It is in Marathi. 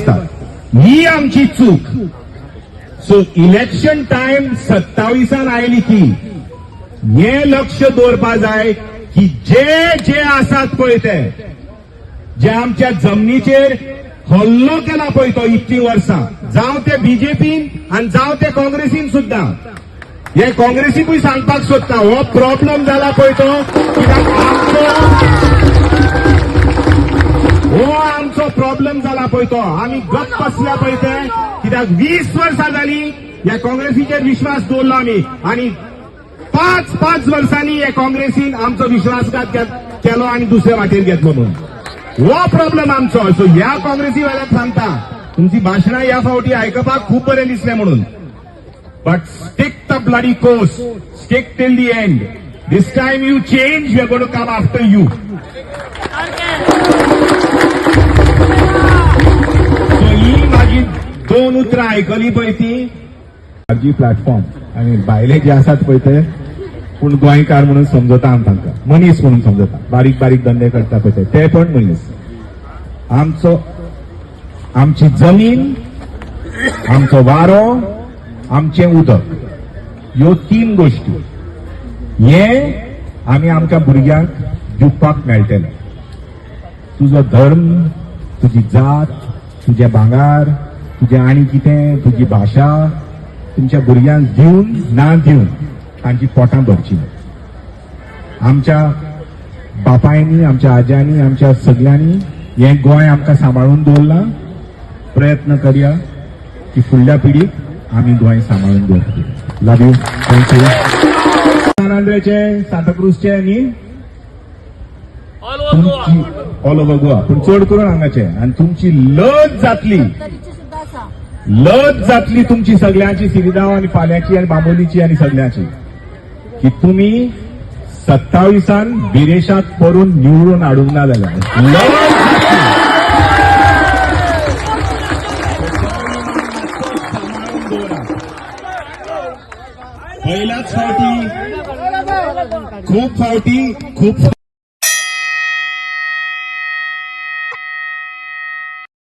बसतात ही आमची चूक. सो इलेक्शन टाइम 27 आयली की हे लक्ष दवरपा जाय की जे आसात पळय ते जे आमच्या जमनीचेर हल्लो केला पळय तो इतली वर्सां, जावं ते बीजेपीन आणि जावं ते काँग्रेसीन सुद्धा. हे काँग्रेसीकूय सांगपाक सोदता हो प्रॉब्लेम जाला पळय तो कित्याक आमचो प्रॉब्लेम जाला पळय तो. आमी गप्प बसल्या पळय ते कित्याक 20 वर्सां जाली ह्या काँग्रेसीचेर विश्वास दवरलो आमी आणि 5 वर्सांनी हे काँग्रेसीन आमचो विश्वासघात केलो आणि दुसरे वाटेर घेतलो म्हणून. हो प्रॉब्लेम आमचो. सो ह्या काँग्रेसी वाल्याक सांगता तुमची भाशणां ह्या फावटी आयकपाक खूप बरें दिसलें म्हणून, but stick the bloody course, stick till the end. This time you change, we are going to come after you. So ही माझी 2 उतरां आयकली पळय ती जी प्लॅटफॉर्म आणि भायले जे आसात पळय ते पूण गोंयकार म्हणून समजता आमी तांकां, मनीस म्हणून समजता. बारीक बारीक धंदे करता पळय ते पण मनीस. आमची जमीन, आमचो वारो, आमचें उदक, ह्यो 3 गोष्टी हे आमी आमच्या भुरग्यांक दिवपाक मेळटले. तुजो धर्म, तुजी जात, तुजें भांगार, तुजें आनी कितें, तुजी भाशा तुमच्या भुरग्यांक दिवन ना दिवन तांची पोटां भरची. आमच्या बापायनी, आमच्या आज्यांनी, आमच्या सगळ्यांनी हे गोंय आमकां सांबाळून दवरलां. प्रयत्न करया की फुडल्या पिढीक आमी गोंय सांबाळून दवरतली. लव यू. थँक्यू. सांताक्रूजचे न्ही ऑल ओव्हर गोवा पूण चड करून हांगाचे. आणि तुमची लज जातली तुमची सगळ्यांची, सिरिदांव आणि फाल्यांची आणि बांबोलीची आणि सगळ्यांची, की तुम्ही 27 बिरेशाक परून निवडून हाडूंक ना जाल्यार पहिल्याच फावटी खूप